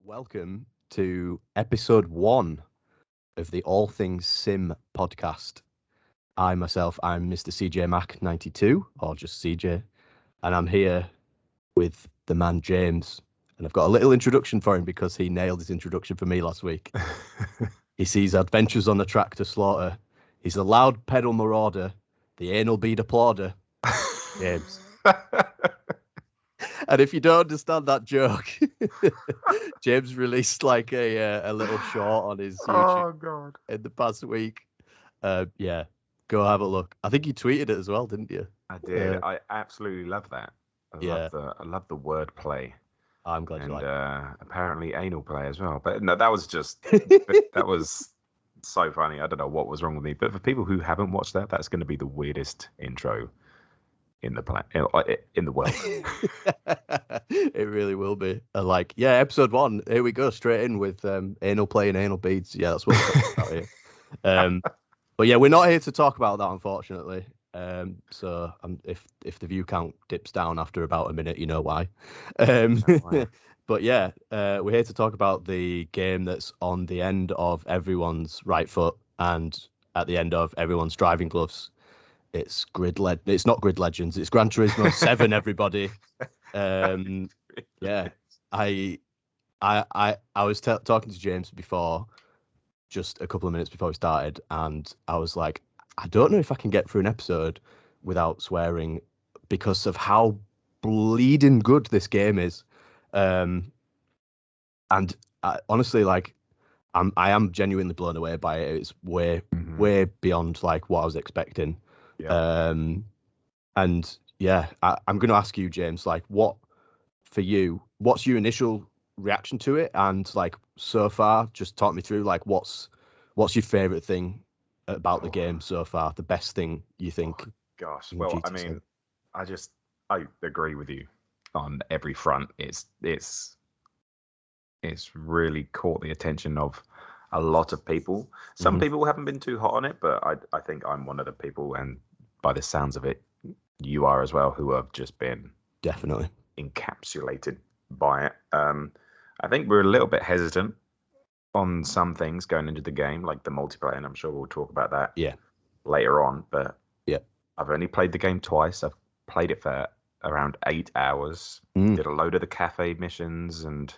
Welcome to episode 1 of the All Things Sim podcast. I'm Mr. CJ Mac 92, or just CJ, and I'm here with the man James. And I've got a little introduction for him because he nailed his introduction for me last week. He sees adventures on the track to slaughter. He's the loud pedal marauder, the anal bead applauder, James. And if you don't understand that joke, James released like a little short on his YouTube in the past week. Yeah, go have a look. I think you tweeted it as well, didn't you? I did. I absolutely love that. I love the word play. I'm glad you like it. Apparently anal play as well. But no, that was just that was so funny. I don't know what was wrong with me. But for people who haven't watched that, that's going to be the weirdest intro in the world. It really will be. Episode 1. Here we go, straight in with anal play and anal beads. Yeah, that's what we're talking about here. But yeah, we're not here to talk about that, unfortunately. So if the view count dips down after about a minute, you know why. But yeah, we're here to talk about the game that's on the end of everyone's right foot and at the end of everyone's driving gloves. It's It's not Grid Legends. It's Gran Turismo 7. Everybody. Yeah. I was talking to James before, just a couple of minutes before we started, and I was like, I don't know if I can get through an episode without swearing because of how bleeding good this game is. And honestly, like, I am genuinely blown away by it. It's way beyond like what I was expecting. Yeah. And yeah, I'm going to ask you, James, like, what's your initial reaction to it? And like, so far, just talk me through, like, what's your favorite thing about the game so far? The best thing you think? Gosh, well, I mean, I agree with you on every front. It's really caught the attention of a lot of people. Some people haven't been too hot on it, but I think I'm one of the people, and by the sounds of it, you are as well, who have just been definitely encapsulated by it. I think we're a little bit hesitant on some things going into the game, like the multiplayer, and I'm sure we'll talk about that later on. But yeah, I've only played the game twice. I've played it for around 8 hours. Did a load of the cafe missions, and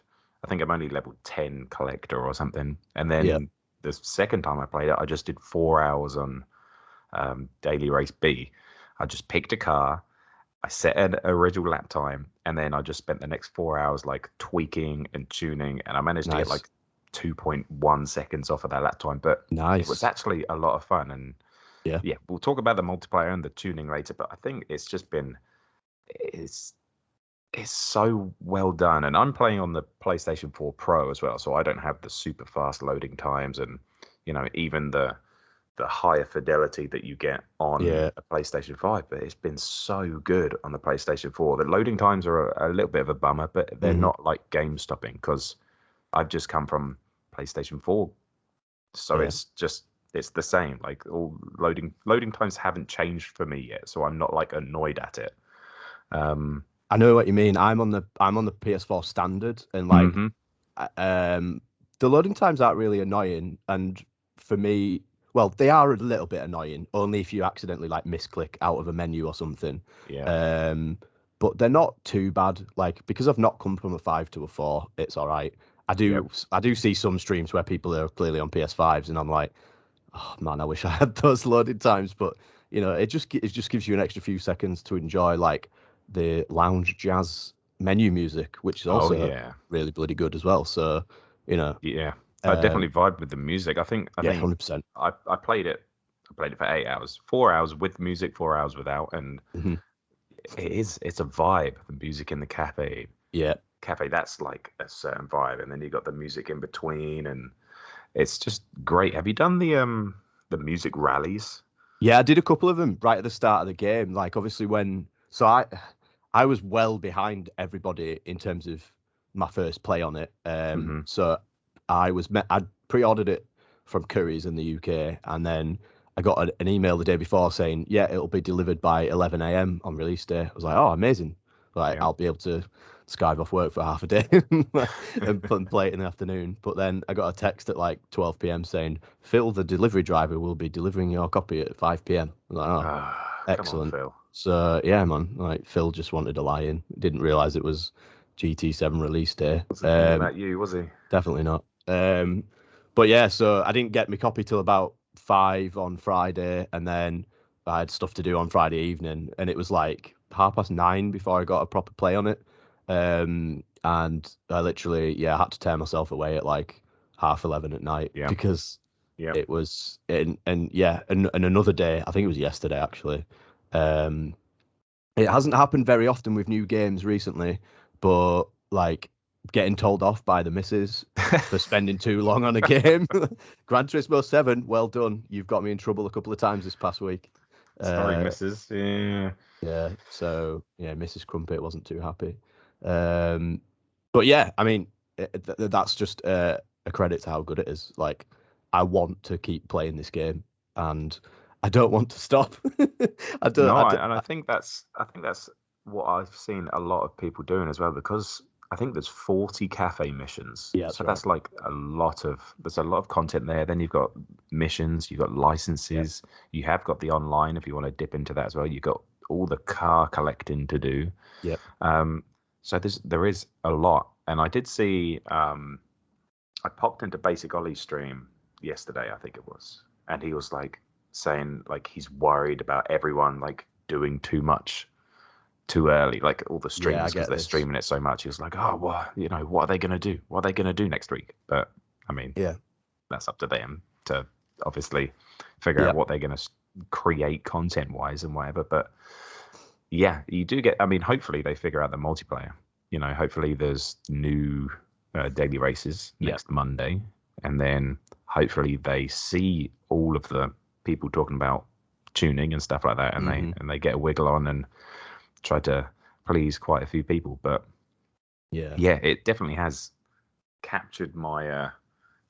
I think I'm only level 10 collector or something. And then the second time I played it, I just did 4 hours on daily race B. I just picked a car, I set an original lap time, and then I just spent the next 4 hours like tweaking and tuning, and I managed to get like 2.1 seconds off of that lap time. But it was actually a lot of fun. And yeah, we'll talk about the multiplayer and the tuning later, but I think it's just been it's so well done. And I'm playing on the PlayStation 4 Pro as well, so I don't have the super fast loading times and, you know, even the higher fidelity that you get on a PlayStation 5. But it's been so good on the PlayStation 4. The loading times are a little bit of a bummer, but they're not like game stopping, because I've just come from PlayStation 4, so it's the same. Like, all loading times haven't changed for me yet, so I'm not like annoyed at it. I know what you mean. I'm on the PS4 standard, and like the loading times aren't really annoying, and for me, well, they are a little bit annoying only if you accidentally like misclick out of a menu or something. But they're not too bad. Like, because I've not come from a 5 to a 4, it's all right. I do see some streams where people are clearly on PS5s, and I'm like, oh man, I wish I had those loading times. But you know, it just gives you an extra few seconds to enjoy like the lounge jazz menu music, which is also really bloody good as well. So, you know, I definitely vibe with the music. I think 100%. I played it for 8 hours, 4 hours with music, 4 hours without, and it's a vibe. The music in the cafe, that's like a certain vibe, and then you got the music in between, and it's just great. Have you done the music rallies? Yeah, I did a couple of them right at the start of the game. Like, obviously I was well behind everybody in terms of my first play on it. So I'd pre-ordered it from Curry's in the UK, and then I got an email the day before saying, yeah, it'll be delivered by 11 a.m. on release day. I was like, oh, amazing. Like, I'll be able to skive off work for half a day and play it in the afternoon. But then I got a text at like 12 p.m. saying, Phil, the delivery driver, will be delivering your copy at 5 p.m. I'm like, oh, excellent. Come on, Phil. So yeah, man, like Phil just wanted to lie in. Didn't realize it was GT7 release day. Wasn't thinking about you, was he? Definitely not. But yeah, so I didn't get my copy till about 5 on Friday, and then I had stuff to do on Friday evening, and it was like 9:30 before I got a proper play on it. And I literally, I had to tear myself away at like 11:30 at night because it was and another day, I think it was yesterday actually. It hasn't happened very often with new games recently, but like getting told off by the missus for spending too long on a game. Gran Turismo 7, well done. You've got me in trouble a couple of times this past week. Sorry, missus. Yeah. Yeah. So yeah, Mrs. Crumpet wasn't too happy. But yeah, I mean, that's just a credit to how good it is. Like, I want to keep playing this game, and I don't want to stop. I think that's what I've seen a lot of people doing as well, because I think there's 40 cafe missions. Yeah, so that's like there's a lot of content there. Then you've got missions, you've got licenses, you have got the online if you want to dip into that as well. You've got all the car collecting to do. Yeah. So there is a lot. And I did see I popped into Basic Ollie's stream yesterday, I think it was, and he was like saying like he's worried about everyone like doing too much too early, like all the streamers, because they're streaming it so much. He was like, oh, well, what are they going to do? What are they going to do next week? But I mean, that's up to them to obviously figure out what they're going to create content wise and whatever. But yeah, you do get, I mean, hopefully they figure out the multiplayer. Hopefully there's new daily races next Monday, and then hopefully they see all of the people talking about tuning and stuff like that, and they get a wiggle on and try to please quite a few people. But yeah, it definitely has captured my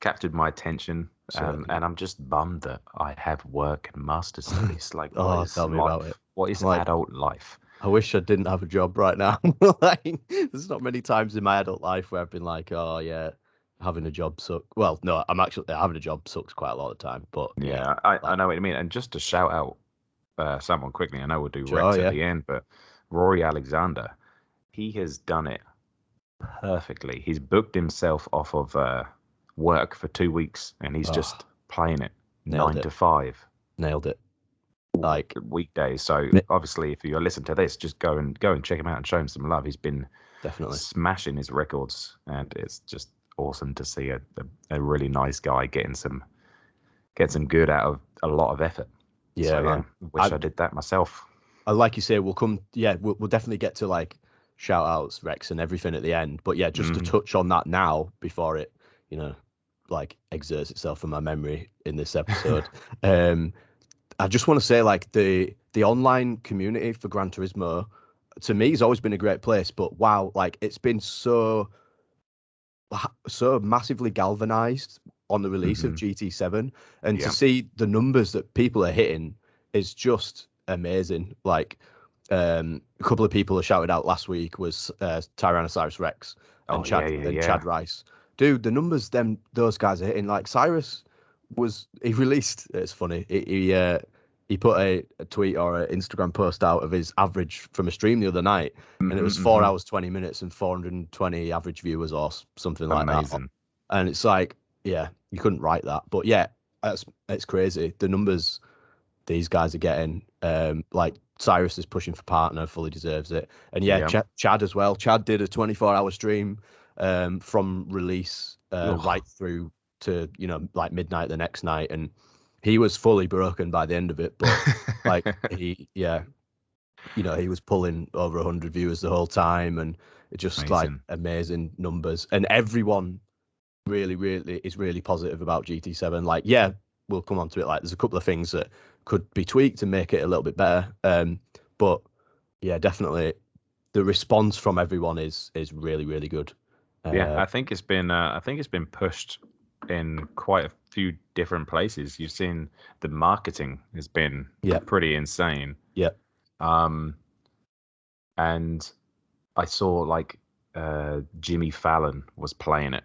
attention, and I'm just bummed that I have work and master's studies. Like, tell me about it. What is adult life? I wish I didn't have a job right now. Like, there's not many times in my adult life where I've been like, oh yeah, having a job sucks. Well, no, I'm actually having a job sucks quite a lot of the time. But I know what you mean. And just to shout out someone quickly, I know we'll do Rex at the end, but Rory Alexander, he has done it perfectly. He's booked himself off of work for 2 weeks, and he's just playing it 9 to 5. Nailed it. Like weekdays. So obviously, if you listen to this, just go and check him out and show him some love. He's been definitely smashing his records, and it's just awesome to see a really nice guy getting some good out of a lot of effort. Yeah, so, man. Wish I did that myself. Like you say, we'll definitely get to like shout outs, Rex, and everything at the end. But yeah, just to touch on that now before it, like exerts itself in my memory in this episode. I just want to say, like, the online community for Gran Turismo, to me, has always been a great place. But wow, like, it's been so massively galvanized on the release of GT7, and to see the numbers that people are hitting is just amazing. Like, a couple of people who shouted out last week was Tyrannosaurus Rex and Chad Rice. Dude, the numbers those guys are hitting, like Cyrus he released, it's funny, he put a tweet or an Instagram post out of his average from a stream the other night, and it was 4 hours 20 minutes and 420 average viewers or something like that. And it's like, yeah, you couldn't write that. But yeah, it's crazy the numbers these guys are getting. Like Cyrus is pushing for partner, fully deserves it. And Chad as well. Chad did a 24-hour stream from release right through to like midnight the next night, and he was fully broken by the end of it. But like he was pulling over 100 viewers the whole time, and it just like amazing numbers. And everyone really is really positive about GT7. Like, yeah, we'll come on to it. Like, there's a couple of things that could be tweaked to make it a little bit better. But yeah, definitely the response from everyone is really, really good. I think it's been pushed in quite a few different places. You've seen the marketing has been pretty insane. Yeah. And I saw like Jimmy Fallon was playing it.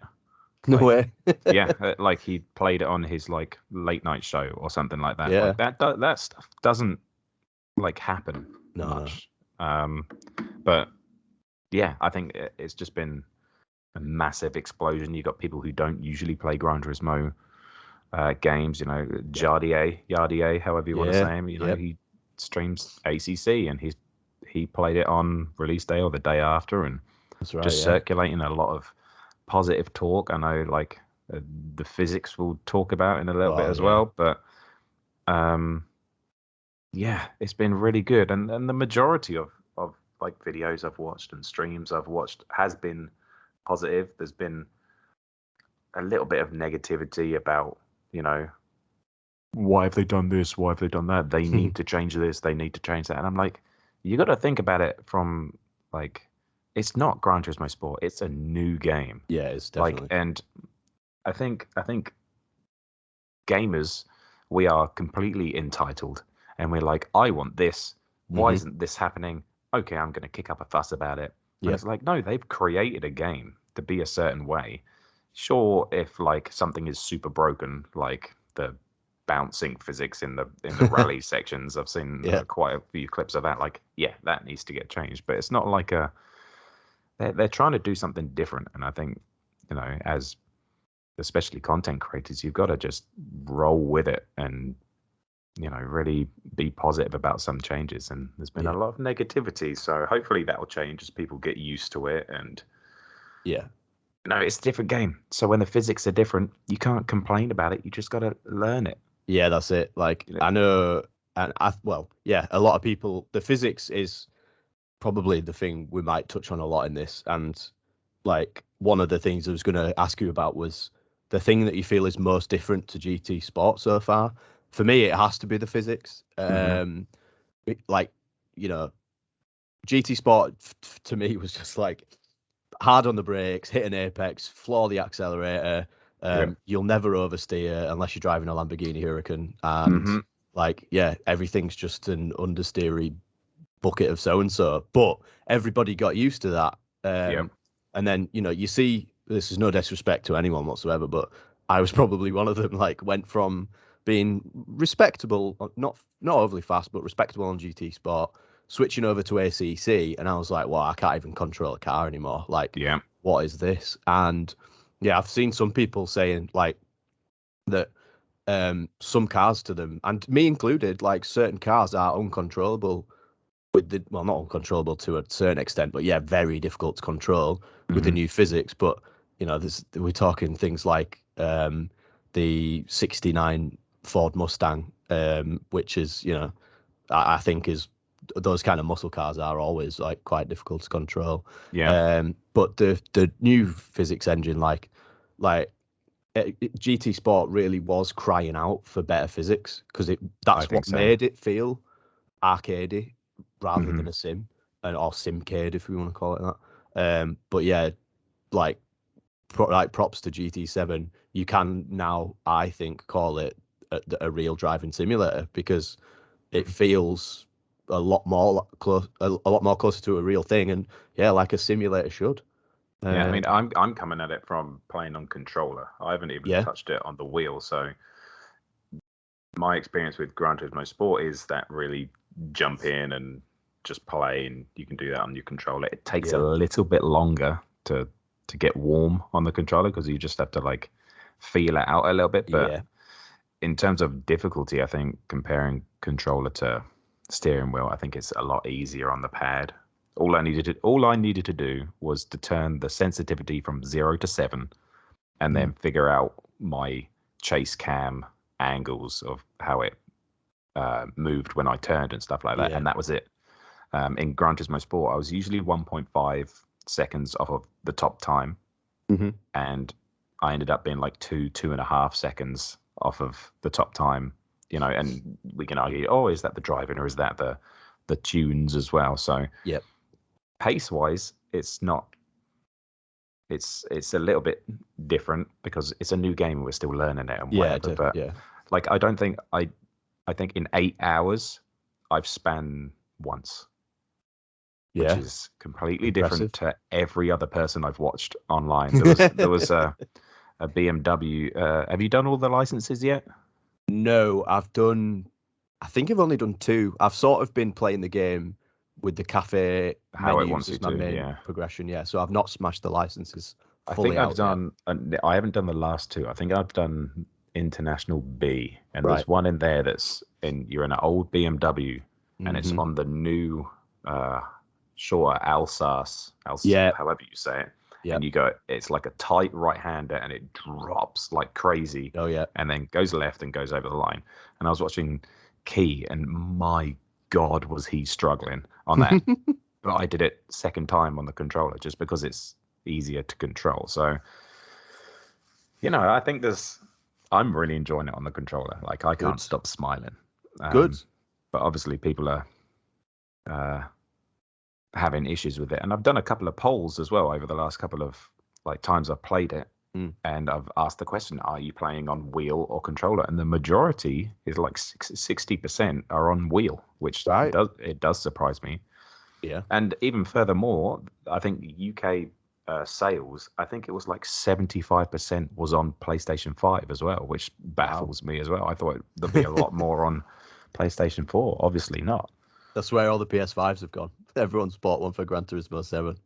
No way. Yeah, like he played it on his like late night show or something like that. Yeah. Like that stuff doesn't like happen much. But yeah, I think it's just been a massive explosion. You got people who don't usually play Gran Turismo games. You know, Yardier, however you want to say him. You know, he streams ACC, and he played it on release day or the day after, and just circulating a lot of positive talk. I know, like the physics we'll talk about in a little bit as well, but yeah, it's been really good, and the majority of like videos I've watched and streams I've watched has been positive. There's been a little bit of negativity about, you know, why have they done this? Why have they done that? They need to change this. They need to change that. And I'm like, you got to think about it from like, it's not Gran Turismo Sport. It's a new game. Yeah, it's definitely. Like, and I think gamers, we are completely entitled, and we're like, I want this. Why isn't this happening? Okay, I'm going to kick up a fuss about it. And it's like, no, they've created a game to be a certain way. Sure, if like something is super broken, like the bouncing physics in the rally sections, I've seen quite a few clips of that. Like, yeah, that needs to get changed. But it's not like they're trying to do something different. And I think, you know, as especially content creators, you've got to just roll with it and, you know, really be positive about some changes. And there's been a lot of negativity, so hopefully that will change as people get used to it. And no, it's a different game, so when the physics are different, you can't complain about it. You just got to learn it. Yeah, that's it. Like, I know, and a lot of people, the physics is probably the thing we might touch on a lot in this. And like, one of the things I was going to ask you about was the thing that you feel is most different to GT Sport so far. For me, it has to be the physics. Like, you know, GT Sport to me was just like hard on the brakes, hit an apex, floor the accelerator. You'll never oversteer unless you're driving a Lamborghini Huracan. And like, everything's just an understeery bucket of so-and-so. But everybody got used to that. And then, you know, you see, this is no disrespect to anyone whatsoever, but I was probably one of them, like, went from being respectable, not overly fast, but respectable on GT Sport, switching over to ACC, and I was like, well, I can't even control a car anymore. Like, what is this? And yeah, I've seen some people saying like that some cars to them, and me included, like certain cars are uncontrollable with the, well, not uncontrollable to a certain extent, but yeah, very difficult to control with the new physics. But you know, we're talking things like the '69 Ford Mustang, which is, you know, I think is, those kind of muscle cars are always like quite difficult to control. But the new physics engine, like GT Sport really was crying out for better physics, because that's what made it feel arcadey rather than a sim, or simcade if we want to call it that. But yeah, like props to GT7. You can now, I think, call it a real driving simulator, because it feels a lot more closer to a real thing, and yeah, like a simulator should. I mean, I'm coming at it from playing on controller. I haven't even touched it on the wheel, so my experience with Gran Turismo Sport is that really jump in and just play, and you can do that on your controller. It takes a little bit longer to get warm on the controller, because you just have to like feel it out a little bit. But in terms of difficulty, I think comparing controller to steering wheel, I think it's a lot easier on the pad. All I needed to do was to turn the sensitivity from 0 to 7, and then figure out my chase cam angles of how it moved when I turned and stuff like that, and that was it. In Gran Turismo Sport, I was usually 1.5 seconds off of the top time, and I ended up being like 2.5 seconds off of the top time. You know, and we can argue, oh, is that the driving or is that the tunes as well? So pace wise, it's not. It's a little bit different because it's a new game. We're still learning it and whatever. But like, I don't think I think in 8 hours I've spanned once. which is completely Impressive. different to every other person I've watched online. There was a BMW. Have you done all the licenses yet? No, I think I've only done 2. I've sort of been playing the game with the cafe How it menus wants as you my to, main yeah. progression. Yeah, so I've not smashed the licenses I fully think I've out done. I haven't done the last 2. I think I've done International B, and Right. there's one in there you're in an old BMW, and it's Mm-hmm. on the new shorter Alsace, Yeah. however you say it. Yeah. And you go, it's like a tight right-hander, and it drops like crazy. Oh yeah. And then goes left and goes over the line. And I was watching Key, and my God, was he struggling on that. But I did it second time on the controller just because it's easier to control. So, I think I'm really enjoying it on the controller. Like, I can't stop smiling. Good. But obviously people are having issues with it. And I've done a couple of polls as well over the last couple of times I've played it. And I've asked the question, are you playing on wheel or controller? And the majority is like 60% are on wheel, which does surprise me. Yeah. And even furthermore, I think UK sales, I think it was like 75% was on PlayStation 5 as well, which baffles me as well. I thought there'd be a lot more on PlayStation 4. Obviously not. That's where all the PS5s have gone. Everyone's bought one for Gran Turismo 7.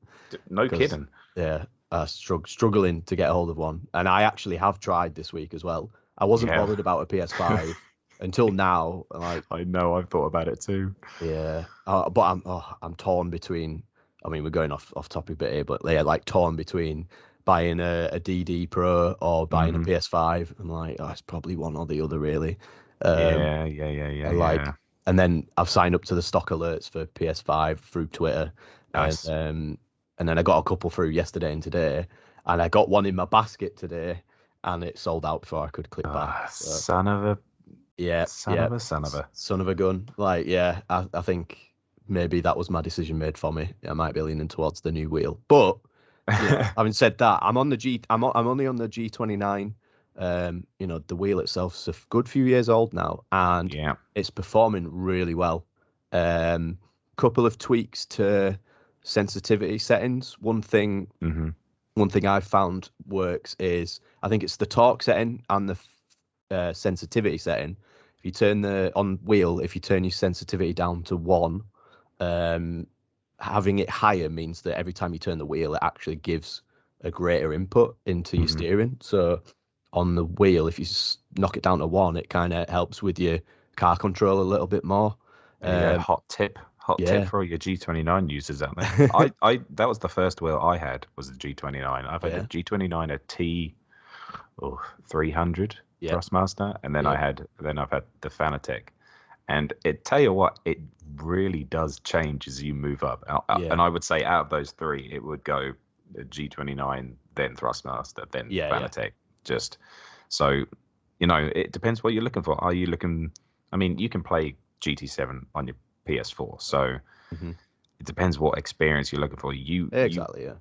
No kidding. Yeah, struggling to get a hold of one. And I actually have tried this week as well. I wasn't bothered about a PS5 until now. Like, I know, I've thought about it too. Yeah, but I'm torn between. I mean, we're going off topic a bit here, but yeah, like torn between buying a DD Pro or buying a PS5. I'm like, it's probably one or the other, really. Yeah. And then I've signed up to the stock alerts for PS5 through Twitter, Nice. and then I got a couple through yesterday and today, and I got one in my basket today, and it sold out before I could click buy. So. Son of a Son of a gun. Like, yeah, I think maybe that was my decision made for me. I might be leaning towards the new wheel. But having said that, I'm only on the G29. The wheel itself's a good few years old now, and it's performing really well. Couple of tweaks to sensitivity settings. One thing I've found works is, I think it's the torque setting and the sensitivity setting. If you turn if you turn your sensitivity down to 1, having it higher means that every time you turn the wheel, it actually gives a greater input into your steering. So on the wheel, if you knock it down to 1, it kind of helps with your car control a little bit more. Hot tip for all your G29 users out there. That was the first wheel I had, was the G29. I've had a G29, a T 300 Thrustmaster, and then I've had the Fanatec. And tell you what, it really does change as you move up. And I would say out of those 3, it would go G29, then Thrustmaster, then Fanatec. Just so it depends what you're looking for. Are you looking? I mean, you can play GT7 on your PS4, so it depends what experience you're looking for. You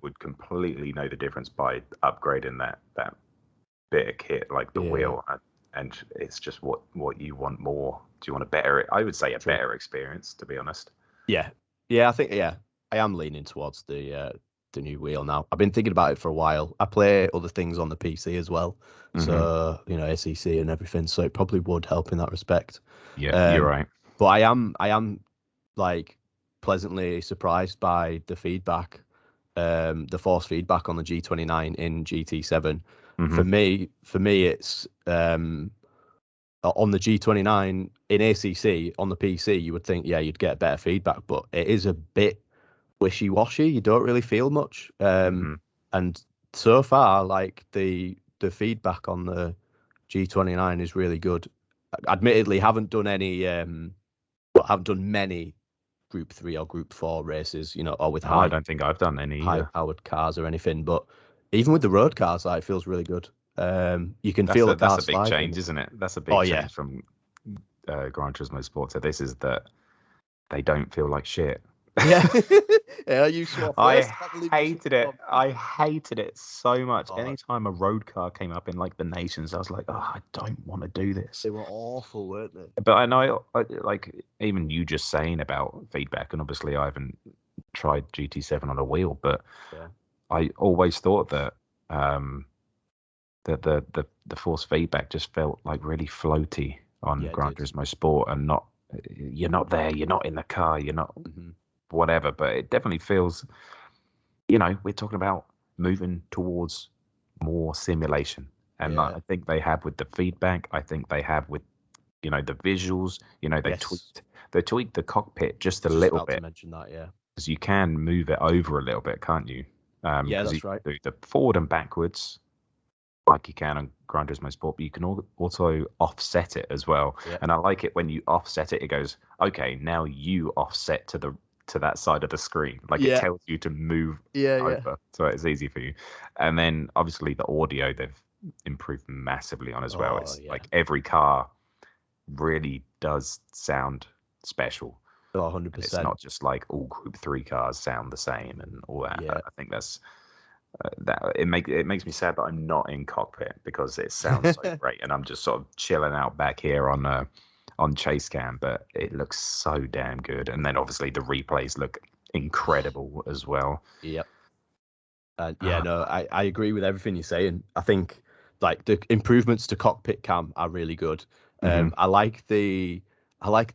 would completely know the difference by upgrading that bit of kit, like the wheel, and it's just what you want more. Do you want I would say better experience, to be honest. I think I am leaning towards the new wheel now. I've been thinking about it for a while. I play other things on the PC as well, so ACC and everything, so it probably would help in that respect. You're right. But I am like pleasantly surprised by the feedback, the force feedback on the G29 in GT7. For me, it's on the G29 in ACC on the PC. You would think, you'd get better feedback, but it is a bit wishy-washy. You don't really feel much. And so far, like the feedback on the G29 is really good. Admittedly, haven't done many Group 3 or Group 4 races, or with I don't think I've done any high-powered cars or anything. But even with the road cars, it feels really good. You can feel that that's a big change, isn't it? That's a big change from Gran Turismo Sport. So this is that they don't feel like shit. You swap. I hated it. I hated it so much. Anytime a road car came up in like the nations, I was like, I don't want to do this. They were awful, weren't they? But I know, like, even you just saying about feedback, and obviously I haven't tried GT7 on a wheel, but I always thought that the force feedback just felt like really floaty on Gran Turismo Sport, and you're not there, you're not in the car, you're not whatever, but it definitely feels, we're talking about moving towards more simulation, and I think they have with the feedback. I think they have with the visuals. They tweaked the cockpit just a little bit. To mention that, because you can move it over a little bit, can't you? That's right. Do the forward and backwards like you can on Gran Turismo Sport, but you can also offset it as well. And I like it when you offset it. It goes, okay, now you offset to that side of the screen. Like it tells you to move over, so it's easy for you. And then obviously the audio they've improved massively on as well. It's like every car really does sound special. 100%. It's not just like all Group 3 cars sound the same and all that. I think that's that it makes me sad that I'm not in cockpit, because it sounds so great, and I'm just sort of chilling out back here on chase cam, but it looks so damn good. And then obviously the replays look incredible as well. I agree with everything you're saying. I think like the improvements to cockpit cam are really good. I like the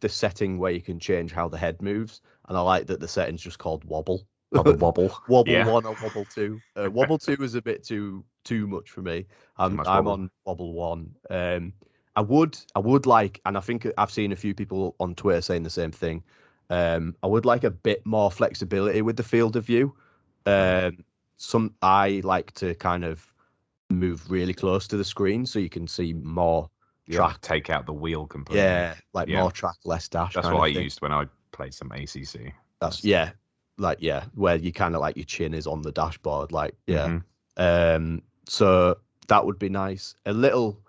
setting where you can change how the head moves, and I like that the setting's just called wobble. The wobble. Wobble 1 or wobble 2. Wobble 2 is a bit too much for me. I'm on wobble 1. I would like, and I think I've seen a few people on Twitter saying the same thing. I would like a bit more flexibility with the field of view. I like to kind of move really close to the screen so you can see more track. Take out the wheel completely. More track, less dash. That's what I used when I played some ACC. Where you kind of like your chin is on the dashboard, so that would be nice. A little,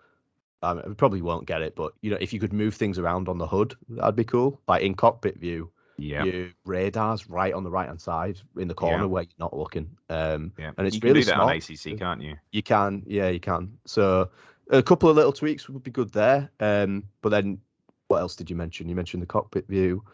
we probably won't get it, but if you could move things around on the hood, that'd be cool. Like in cockpit view, your radar's right on the right hand side in the corner where you're not looking. And it's you can really do that small. on ACC, can't you? You can, you can. So a couple of little tweaks would be good there. But then what else did you mention? You mentioned the cockpit view.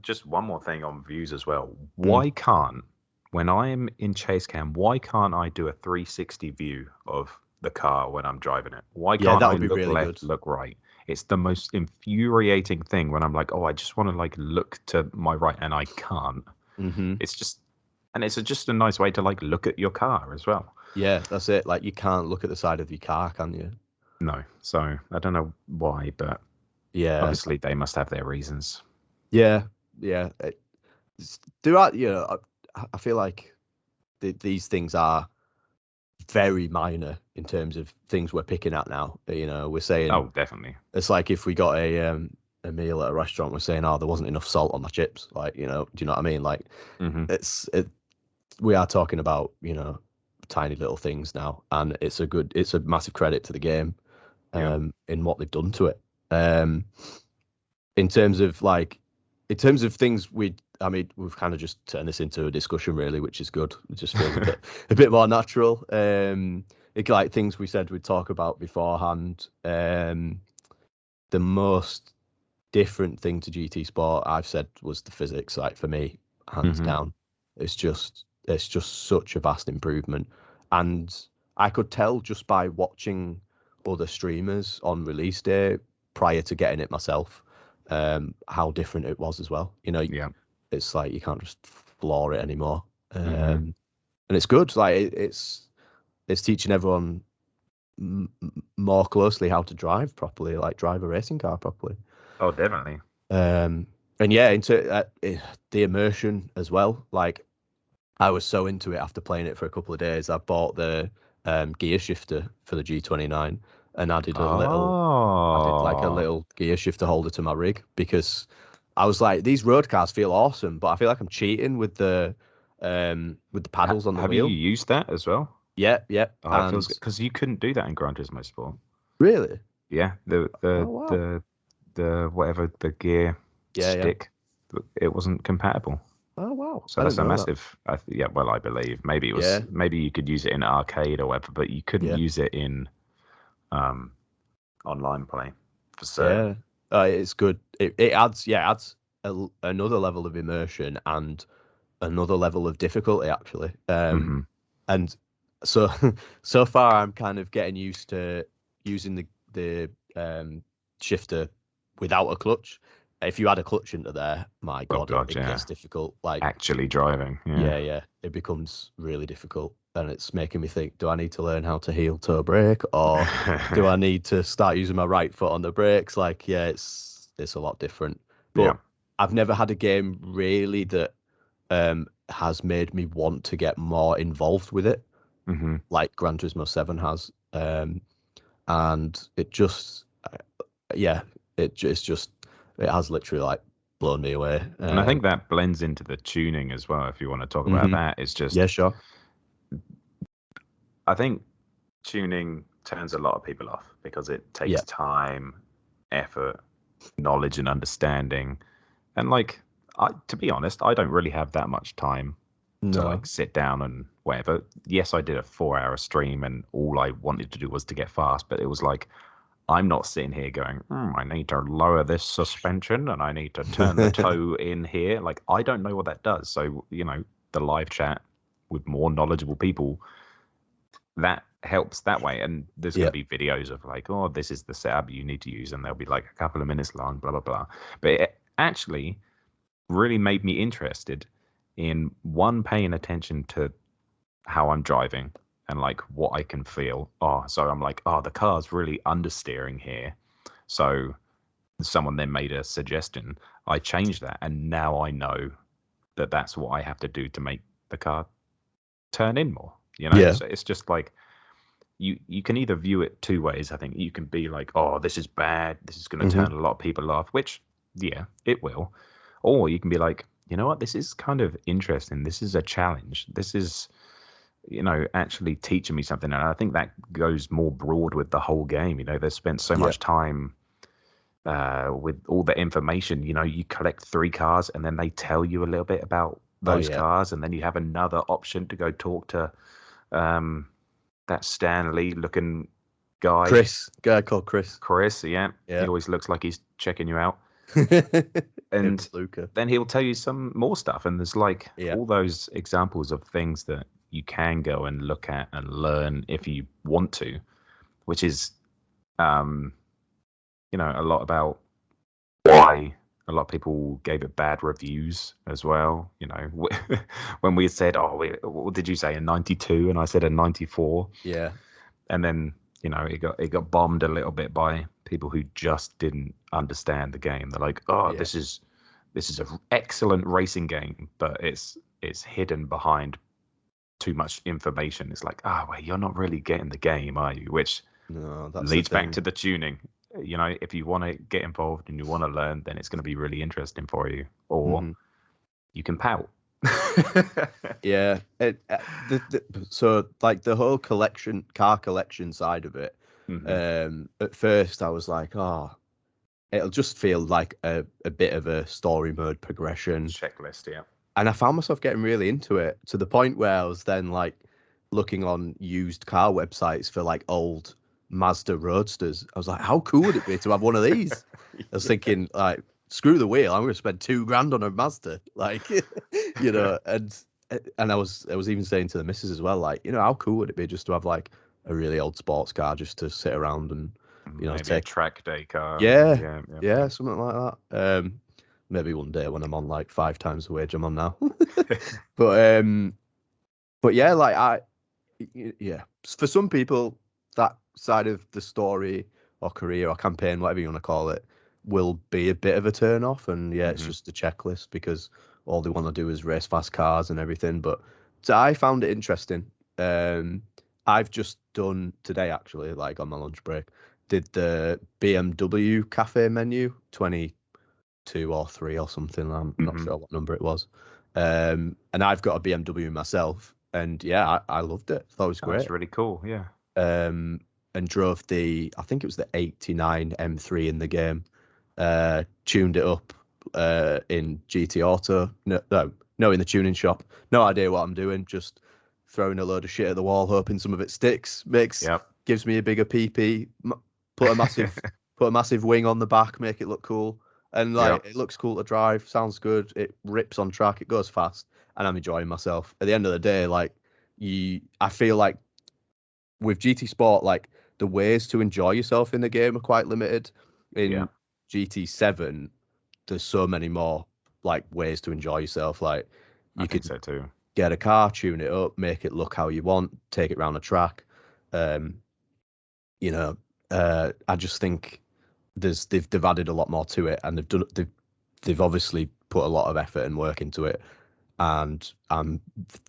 Just one more thing on views as well. Why can't, when I'm in chase cam, why can't I do a 360 view of the car when I'm driving it? Why can't I look really left, look right? It's the most infuriating thing when I'm like, I just want to like look to my right and I can't. It's just a nice way to like look at your car as well. Yeah, that's it. Like you can't look at the side of your car, can you? No. So I don't know why, but obviously they must have their reasons. Yeah. I feel like these things are very minor in terms of things we're picking at now. We're saying, definitely. It's like if we got a meal at a restaurant, we're saying, there wasn't enough salt on the chips. Like, do you know what I mean? Like, we are talking about tiny little things now, and it's a massive credit to the game in what they've done to it. In terms of things we've kind of just turned this into a discussion really, which is good. It just feels a bit more natural. Like things we said we'd talk about beforehand. The most different thing to GT Sport I've said was the physics. Like for me, hands down, it's just such a vast improvement, and I could tell just by watching other streamers on release day prior to getting it myself how different it was as well. It's like you can't just floor it anymore, and it's good. Like it's teaching everyone more closely how to drive properly, like drive a racing car properly. Oh, definitely. And into the immersion as well. Like I was so into it after playing it for a couple of days. I bought the gear shifter for the G29 and added a little gear shifter holder to my rig, because I was like, these road cars feel awesome, but I feel like I'm cheating with the paddles on the wheel. Have you used that as well? Yeah. Because you couldn't do that in Gran Turismo Sport. Really? Yeah. The whatever the gear stick, it wasn't compatible. Oh wow! So that's a massive. I believe maybe it was. Maybe you could use it in arcade or whatever, but you couldn't use it in online play for certain. It's good. It adds another level of immersion and another level of difficulty actually. And so so far I'm kind of getting used to using the shifter without a clutch. If you add a clutch into there, my God, it gets difficult. Like actually driving. Yeah, it becomes really difficult, and it's making me think: do I need to learn how to heel toe brake, or do I need to start using my right foot on the brakes? Like, yeah, it's a lot different. But I've never had a game really that has made me want to get more involved with it, like Gran Turismo 7 has, and it just, it has literally like blown me away. And I think that blends into the tuning as well. If you want to talk about that, it's just sure. I think tuning turns a lot of people off because it takes time, effort, knowledge, and understanding. And like, to be honest, I don't really have that much time to like sit down and whatever. Yes, I did a 4-hour stream, and all I wanted to do was to get fast. But it was like, I'm not sitting here going, I need to lower this suspension and I need to turn the toe in here. Like, I don't know what that does. So, the live chat with more knowledgeable people, that helps that way. And there's going to be videos of like, oh, this is the setup you need to use. And they'll be like a couple of minutes long, blah, blah, blah. But it actually really made me interested in, one, paying attention to how I'm driving and like what I can feel. So I'm like, the car's really understeering here. So someone then made a suggestion. I changed that, and now I know that that's what I have to do to make the car turn in more. So it's just like, you can either view it two ways. I think you can be like, this is bad, this is going to turn a lot of people off, which it will. Or you can be like, you know what, this is kind of interesting, this is a challenge, this is actually teaching me something. And I think that goes more broad with the whole game. They've spent so much time with all the information. You collect 3 cars and then they tell you a little bit about those cars, and then you have another option to go talk to that Stanley looking guy. Guy called Chris. He always looks like he's checking you out. And then he'll tell you some more stuff, and there's like all those examples of things that you can go and look at and learn if you want to, which is a lot about why a lot of people gave it bad reviews as well. When we said, what did you say, a 92, and I said a 94, and then it got bombed a little bit by people who just didn't understand the game. They're like, this is an excellent racing game, but it's hidden behind too much information. It's like, well, you're not really getting the game, are you? Which leads back to the tuning. If you want to get involved and you want to learn, then it's going to be really interesting for you, or you can pout. So like the whole car collection side of it, at first I was like, it'll just feel like a bit of a story mode progression checklist. And I found myself getting really into it, to the point where I was then like looking on used car websites for like old Mazda Roadsters. I was like, how cool would it be to have one of these? I was thinking, like, screw the wheel, I'm going to spend $2,000 on a Mazda, like, and I was even saying to the missus as well, like, how cool would it be just to have like a really old sports car just to sit around and maybe take a track day car. Yeah, something like that. Maybe one day when I'm on like 5 times the wage I'm on now. but yeah, like for some people that side of the story or career or campaign, whatever you want to call it, will be a bit of a turn off, and it's just a checklist because all they want to do is race fast cars and everything. But I found it interesting. I've just done today, actually, like on my lunch break, did the BMW cafe menu 22 or 3 or something. I'm not sure what number it was. And I've got a BMW myself, and I loved it. Thought it was great. That's really cool. And drove I think it was the 89 M3 in the game. Tuned it up in GT Auto. No, in the tuning shop. No idea what I'm doing. Just throwing a load of shit at the wall, hoping some of it sticks. Gives me a bigger PP. Put a massive wing on the back, make it look cool. And like it looks cool to drive, sounds good. It rips on track, it goes fast. and I'm enjoying myself. At the end of the day, like I feel like with GT Sport, like the ways to enjoy yourself in the game are quite limited. In GT7, there's so many more like ways to enjoy yourself. Like I think so too. Get a car, tune it up, make it look how you want, take it around the track. You know, I just think they've added a lot more to it, and they've obviously put a lot of effort and work into it, and I'm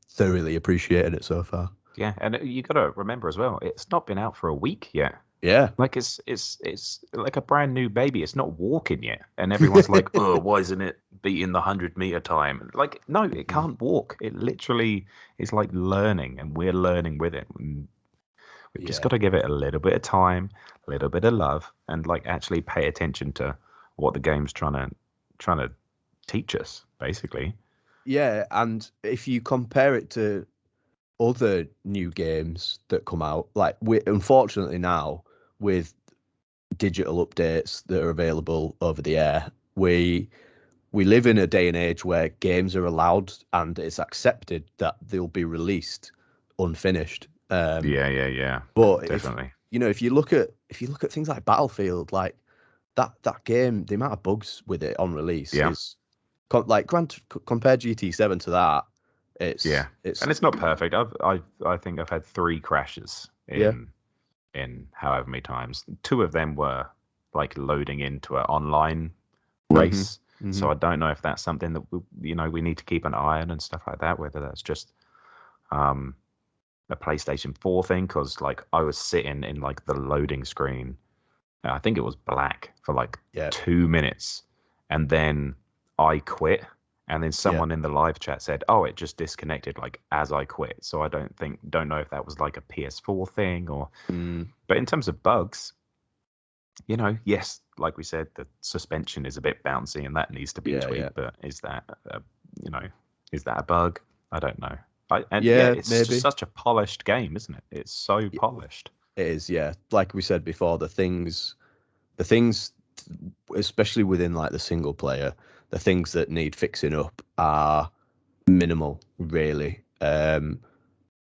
thoroughly appreciating it so far. Yeah, and you got to remember as well, it's not been out for a week yet. Yeah, like it's like a brand new baby. It's not walking yet, and everyone's like, "Oh, why isn't it beating the 100-meter time?" Like, no, it can't walk. It literally is like learning, and we're learning with it. And we've just got to give it a little bit of time, a little bit of love, and like actually pay attention to what the game's trying to teach us, basically. Yeah, and if you compare it to other new games that come out, like unfortunately now with digital updates that are available over the air, we live in a day and age where games are allowed and it's accepted that they'll be released unfinished. Yeah. But definitely. if you look at things like Battlefield, like that game, the amount of bugs with it on release is like compare GT7 to that. It's and it's not perfect. I think I've had 3 crashes in however many times. 2 of them were like loading into an online race. So I don't know if that's something that we need to keep an eye on and stuff like that. Whether that's just a PlayStation 4 thing, because like I was sitting in like the loading screen. I think it was black for like 2 minutes, and then I quit. And then someone in the live chat said, "Oh, it just disconnected like as I quit." So I don't know if that was like a PS4 thing or. But in terms of bugs, yes, like we said, the suspension is a bit bouncy and that needs to be tweaked. But is that is that a bug? I don't know. It's maybe. just such a polished game, isn't it? It's so polished. It is, yeah. Like we said before, the things, especially within like the single player, the things that need fixing up are minimal, really.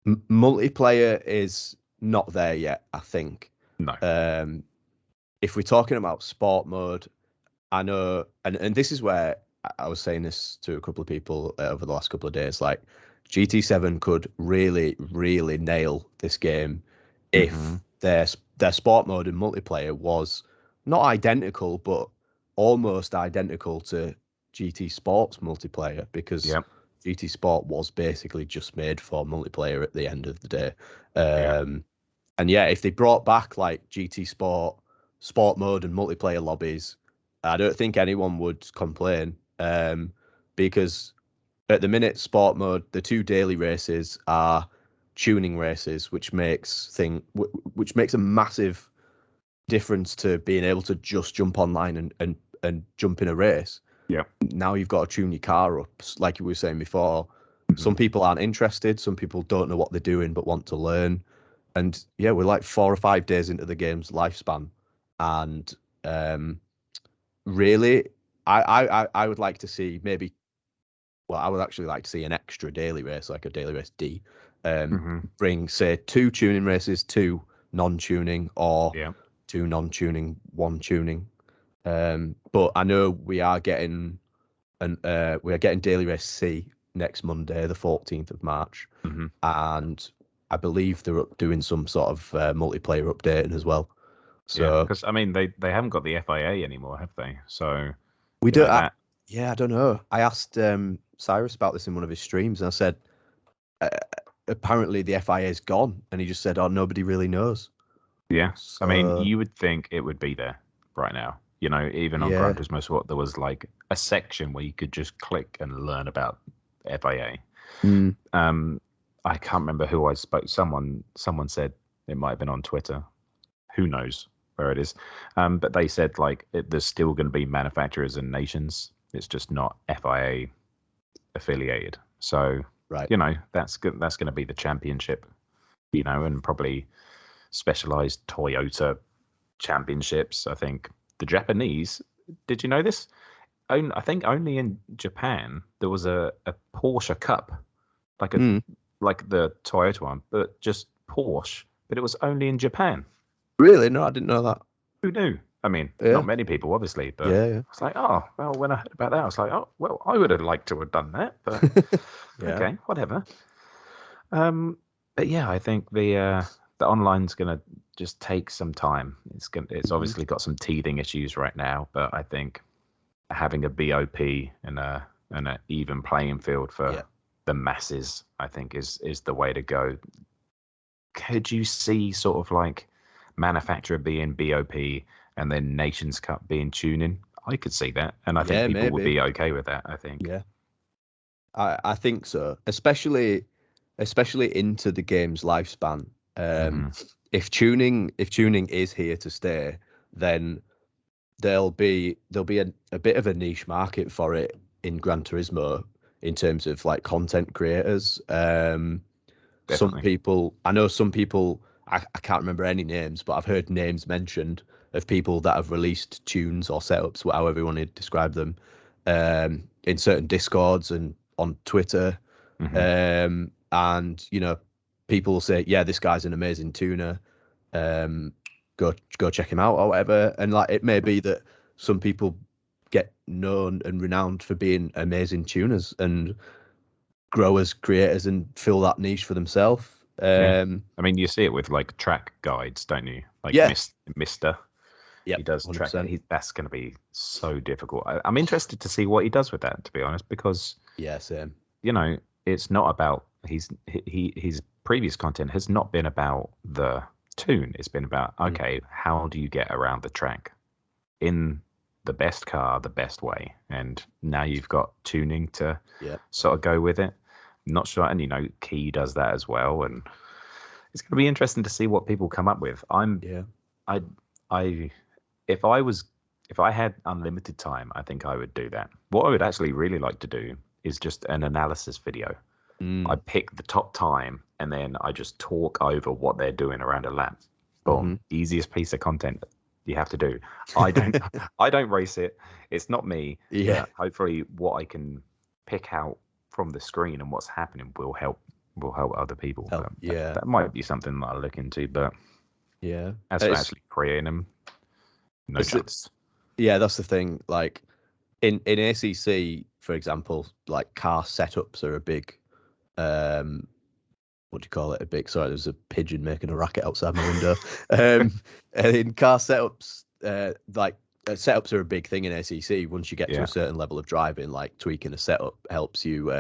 Multiplayer is not there yet, I think. No. If we're talking about sport mode, I know, and this is where I was saying this to a couple of people over the last couple of days, like GT7 could really, really nail this game if their sport mode and multiplayer was not identical, but almost identical to GT Sport's multiplayer, because GT Sport was basically just made for multiplayer at the end of the day. And if they brought back like GT sport mode and multiplayer lobbies, I don't think anyone would complain, because at the minute, sport mode, the 2 daily races are tuning races, which makes a massive difference to being able to just jump online and jump in a race. Yeah. Now you've got to tune your car up, like you were saying before. Some people aren't interested. Some people don't know what they're doing but want to learn. And we're like 4 or 5 days into the game's lifespan, and really, I would like to see maybe. Well, I would actually like to see an extra daily race, like a daily race D. Bring, say, 2 tuning races, 2 non-tuning, or 2 non-tuning, 1 tuning. But I know we are getting daily race C next Monday, the 14th of March, and I believe they're doing some sort of multiplayer updating as well. So because I mean they haven't got the FIA anymore, have they? So we don't. I don't know. I asked Cyrus about this in one of his streams, and I said, apparently the FIA is gone, and he just said, "Oh, nobody really knows." Yeah, so, I mean, you would think it would be there right now. Even on Gran Turismo Sport, there was like a section where you could just click and learn about FIA. I can't remember who I spoke. Someone said it might have been on Twitter. Who knows where it is? But they said like there's still going to be manufacturers and nations. It's just not FIA affiliated. So that's good. That's going to be the championship. And probably specialized Toyota championships. I think the Japanese. Did you know this? I think only in Japan there was a Porsche Cup, like like the Toyota one, but just Porsche. But it was only in Japan. Really? No, I didn't know that. Who knew? I mean, not many people, obviously, but I was like, oh, well, when I heard about that, I was like, oh, well, I would have liked to have done that, but okay, whatever. But yeah, I think the online's gonna just take some time. It's obviously got some teething issues right now, but I think having a BOP and an even playing field for the masses, I think is the way to go. Could you see sort of like manufacturer being BOP and then Nations Cup being tuning? I could see that, and I think people would be okay with that. I think. Yeah, I think so, especially into the game's lifespan. If tuning is here to stay, then there'll be a bit of a niche market for it in Gran Turismo in terms of like content creators. Some people, I know some people, I can't remember any names, but I've heard names mentioned of people that have released tunes or setups, however you want to describe them, in certain Discords and on Twitter. And, you know, people will say, yeah, this guy's an amazing tuner. Go check him out or whatever. And like, it may be that some people get known and renowned for being amazing tuners and grow as creators and fill that niche for themselves. I mean, you see it with like track guides, don't you? Like Mister. Yeah, he does 100%. Track. That's going to be so difficult. I'm interested to see what he does with that, to be honest, because same. You know, it's not about his previous content has not been about the tune. It's been about how do you get around the track in the best car, the best way, and now you've got tuning to sort of go with it. Not sure, and you know, Key does that as well, and it's going to be interesting to see what people come up with. If I had unlimited time, I think I would do that. What I would actually really like to do is just an analysis video. I pick the top time and then I just talk over what they're doing around a lap. Boom, easiest piece of content you have to do. I don't race it. It's not me. Yeah. Hopefully, what I can pick out from the screen and what's happening will help other people. That might be something that I'll look into. But as for actually creating them, no chance. Yeah, that's the thing. Like in ACC, for example, like car setups are a big. What do you call it? Sorry, there's a pigeon making a racket outside my window. And in car setups, setups are a big thing in ACC. Once you get to a certain level of driving, like tweaking a setup helps you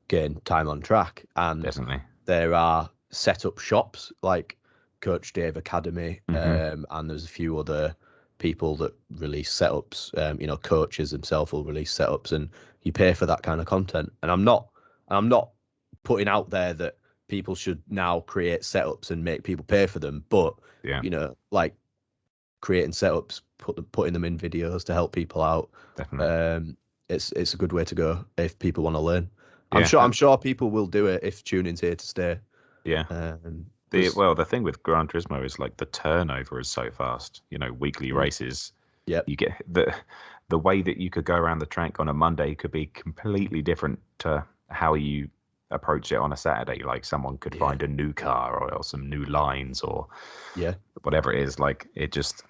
gain time on track. And definitely, there are setup shops like Coach Dave Academy, and there's a few other people that release setups. You know, coaches themselves will release setups, and you pay for that kind of content. And I'm not putting out there that people should now create setups and make people pay for them, but you know, like creating setups, putting them in videos to help people out. Definitely. It's a good way to go if people want to learn. I'm sure people will do it if tuning's here to stay. The thing with Gran Turismo is like the turnover is so fast. You know, weekly races. Yeah. You get the way that you could go around the track on a Monday could be completely different to how you approach it on a Saturday. Like someone could find a new car or some new lines or whatever it is. Like it just,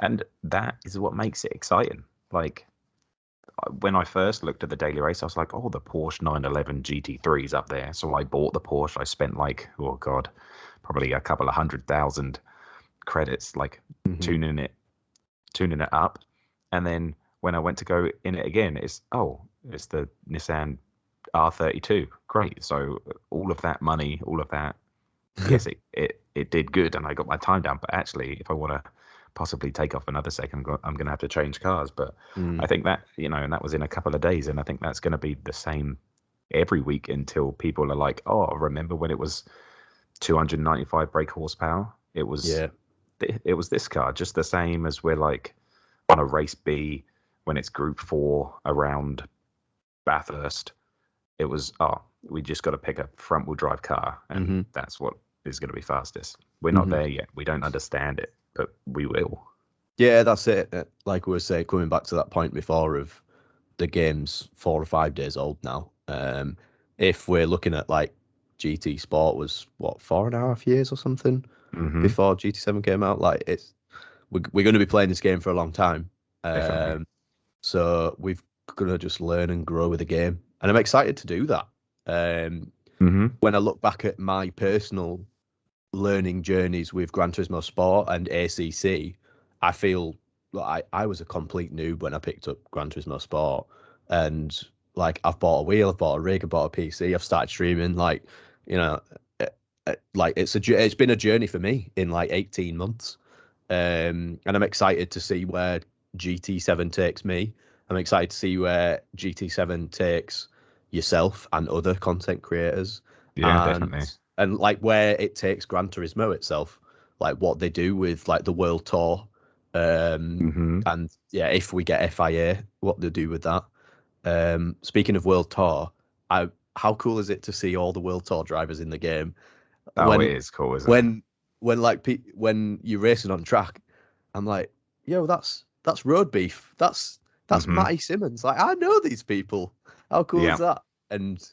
and that is what makes it exciting. Like when I first looked at the daily race, I was like, oh, the Porsche 911 GT3 is up there. So I bought the Porsche. I spent like, oh God, probably a couple of 100,000 credits, like tuning it up. And then when I went to go in it again, it's the Nissan R32. Great. So all of that money, all of that, yes, it did good, and I got my time down. But actually, if I want to possibly take off another second, I'm going to have to change cars. But I think that, you know, and that was in a couple of days, and I think that's going to be the same every week until people are like, oh, remember when it was 295 brake horsepower? It was this car, just the same as we're like on a race B when it's Group 4 around Bathurst. It was, we just got to pick a front-wheel drive car, and that's what is going to be fastest. We're not there yet. We don't understand it, but we will. Yeah, that's it. Like we were saying, coming back to that point before of the game's 4 or 5 days old now. If we're looking at like GT Sport was what 4.5 years or something before GT7 came out, like we're going to be playing this game for a long time. Definitely. So we've got to just learn and grow with the game, and I'm excited to do that. When I look back at my personal learning journeys with Gran Turismo Sport and ACC, I feel like I was a complete noob when I picked up Gran Turismo Sport, and like I've bought a wheel, I've bought a rig, I've bought a PC, I've started streaming. Like, you know, like it's been a journey for me in like 18 months, and I'm excited to see where GT7 takes me. I'm excited to see where GT7 takes yourself and other content creators. Yeah, definitely. And like where it takes Gran Turismo itself, like what they do with like the World Tour, and yeah, if we get FIA, what they do with that. Speaking of World Tour, how cool is it to see all the World Tour drivers in the game? Oh, it is cool, isn't it? When you're racing on track, I'm like, yo, that's Road Beef, that's Matty Simmons. Like, I know these people. How cool is that? And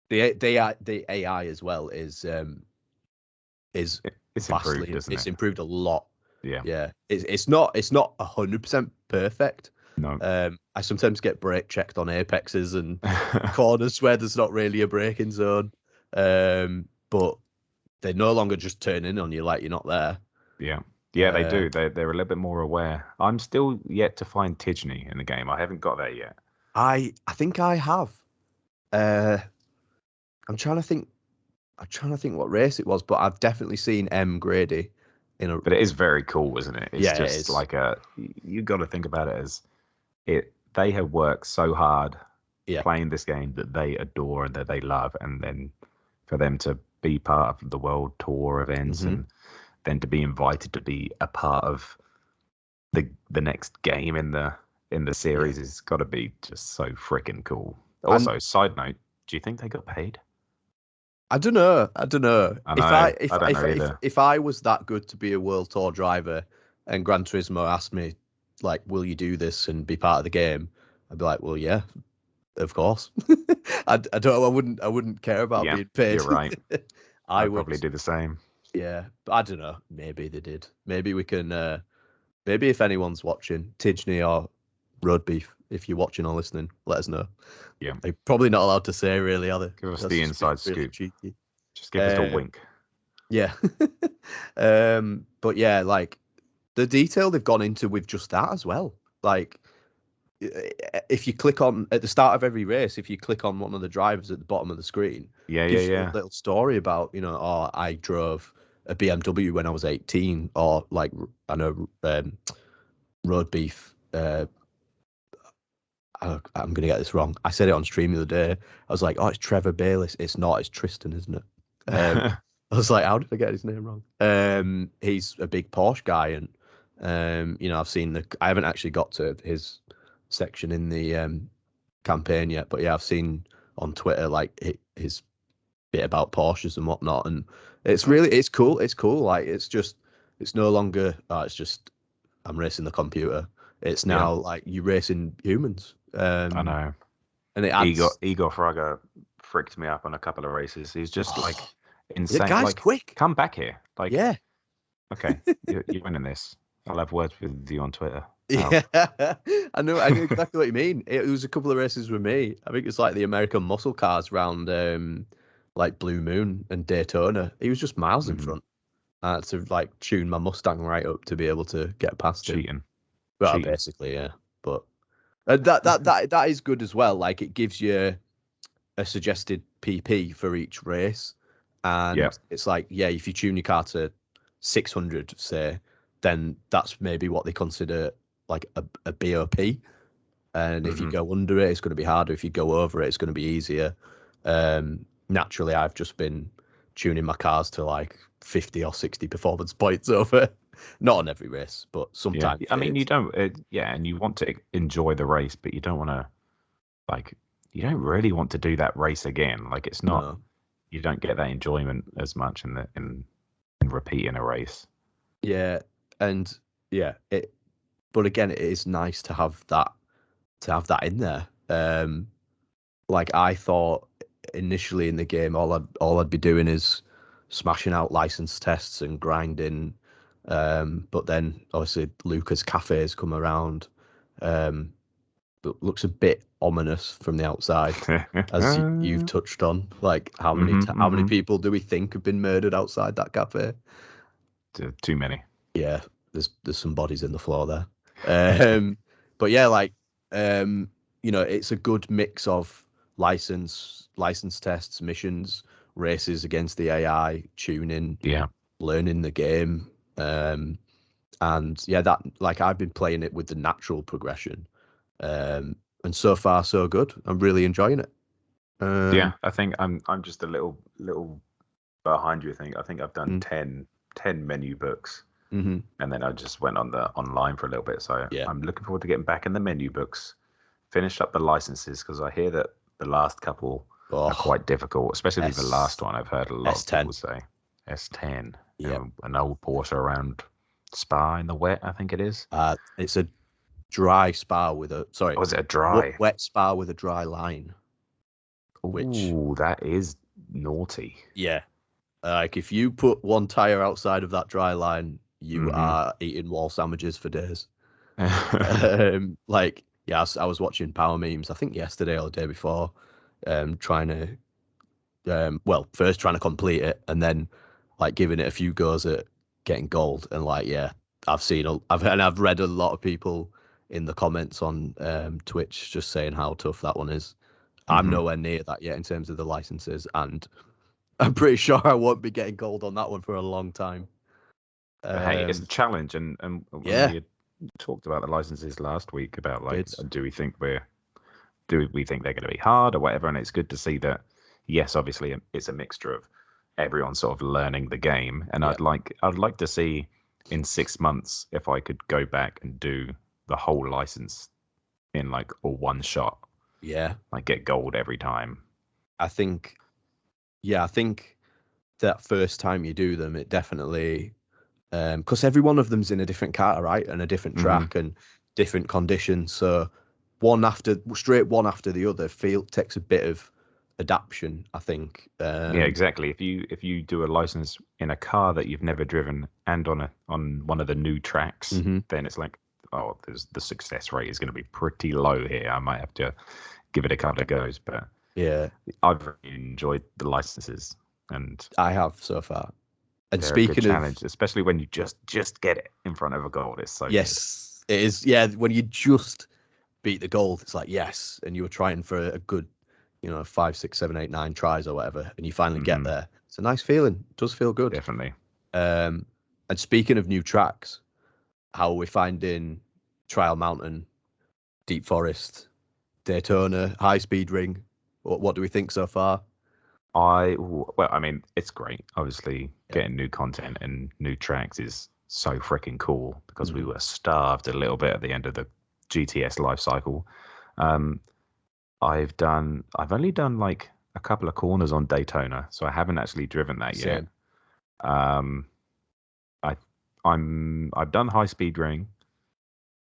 the AI as well is it's vastly improved, isn't it? It's improved a lot. Yeah. It's not 100% perfect. No. I sometimes get brake checked on apexes and corners where there's not really a braking zone. But they no longer just turn in on you like you're not there. Yeah, they do. They're a little bit more aware. I'm still yet to find Tiggertastic in the game. I haven't got there yet. I think I have. I'm trying to think what race it was, but I've definitely seen McCredie in a. But it is very cool, isn't it? It's just it is. like you got to think about it as they have worked so hard playing this game that they adore and that they love, and then for them to be part of the World Tour events and then to be invited to be a part of the next game in the series has got to be just so freaking cool. Also, side note, do you think they got paid? I don't know. I don't know either. If I was that good to be a World Tour driver and Gran Turismo asked me, like, will you do this and be part of the game? I'd be like, well, yeah, of course. I wouldn't care about being paid. You're right. I would would probably do the same. Yeah, but I don't know. Maybe they did. Maybe we can. Maybe if anyone's watching, Tiggertastic or Road Beef, if you're watching or listening, let us know. Yeah, they're probably not allowed to say, really, are they? Give us the inside scoop. Really cheeky. Just give us a wink. Yeah. But yeah, like the detail they've gone into with just that as well. Like, if you click on at the start of every race, if you click on one of the drivers at the bottom of the screen, gives you a little story about, I drove a BMW when I was 18, or like I know Road Beef. I'm gonna get this wrong. I said it on stream the other day. I was like, oh, it's Trevor Bayliss. It's not. It's Tristan, isn't it? I was like, how did I get his name wrong? He's a big Porsche guy, and I've seen I haven't actually got to his section in the campaign yet, but yeah, I've seen on Twitter like his bit about Porsches and whatnot, and it's cool. It's cool. Like it's no longer it's just I'm racing the computer. It's now like you racing humans. I know. And it adds... Igor Fraga fricked me up on a couple of races. He's just like insane. The guy's like, quick. Come back here. Like, yeah. Okay, you're winning this. I'll have words with you on Twitter. Yeah, I know exactly what you mean. It was a couple of races with me. I think it's like the American muscle cars round like Blue Moon and Daytona. He was just miles in front. I had to like tune my Mustang right up to be able to get past him. Well, basically, yeah. But that is good as well. Like it gives you a suggested PP for each race, and it's like, yeah, if you tune your car to 600, say, then that's maybe what they consider like a BOP. And if you go under it, it's going to be harder. If you go over it, it's going to be easier. Naturally, I've just been tuning my cars to like 50 or 60 performance points over. Not on every race, but sometimes. I mean, you don't, and you want to enjoy the race, but you don't want to, like, you don't really want to do that race again. Like, it's not, you don't get that enjoyment as much in repeating a race. Yeah, and yeah, but again, it is nice to have that to have that in there. Like I thought initially in the game, all I'd be doing is smashing out license tests and grinding. But then obviously Lucas Cafes come around. Looks a bit ominous from the outside, as you've touched on. Like how many people do we think have been murdered outside that cafe? Too many. Yeah, there's some bodies in the floor there. But yeah, like it's a good mix of license tests, missions, races against the AI, tuning, learning the game. And yeah, that like I've been playing it with the natural progression. And so far so good. I'm really enjoying it. Yeah, I think I'm just a little behind you. I think I've done 10 menu books, and then I just went on the online for a little bit. So yeah, I'm looking forward to getting back in the menu books, finish up the licenses, because I hear that the last couple are quite difficult, especially the last one. I've heard a lot of people say S10. Yeah, an old Porsche around Spa in the wet, I think it is. It's a dry Spa with a Was it a dry wet Spa with a dry line? Ooh, that is naughty. Yeah, like if you put one tire outside of that dry line, you are eating wall sandwiches for days. Like yeah, I was watching power memes. I think yesterday or the day before, trying to first trying to complete it and then like giving it a few goes at getting gold. And like yeah, I've read a lot of people in the comments on Twitch just saying how tough that one is. I'm nowhere near that yet in terms of the licenses, and I'm pretty sure I won't be getting gold on that one for a long time. Hey, it's a challenge, and when we had talked about the licenses last week about like, do we think they're going to be hard or whatever? And it's good to see that. Yes, obviously, it's a mixture of everyone sort of learning the game, and I'd like to see in 6 months if I could go back and do the whole license in like a one shot. Yeah, like get gold every time. I think that first time you do them, it definitely because every one of them's in a different car, right, and a different track and different conditions. So one after the other takes a bit of adaptation, I think. Yeah, exactly. If you do a license in a car that you've never driven and on one of the new tracks, then it's like, oh, the success rate is going to be pretty low here. I might have to give it a couple of goes, but yeah, I've really enjoyed the licenses, and I have so far. And speaking of challenge, especially when you just get it in front of a goal, it's so good. It is. Yeah, when you just beat the goal, it's like yes, and you were trying for a good, 5, 6, 7, 8, 9 tries or whatever, and you finally get there. It's a nice feeling. It does feel good. Definitely. And speaking of new tracks, how are we finding Trial Mountain, Deep Forest, Daytona, High Speed Ring? What do we think so far? I mean, it's great. Obviously, getting new content and new tracks is so freaking cool because we were starved a little bit at the end of the GTS life cycle. I've only done like a couple of corners on Daytona, so I haven't actually driven that yet. I've done High Speed Ring.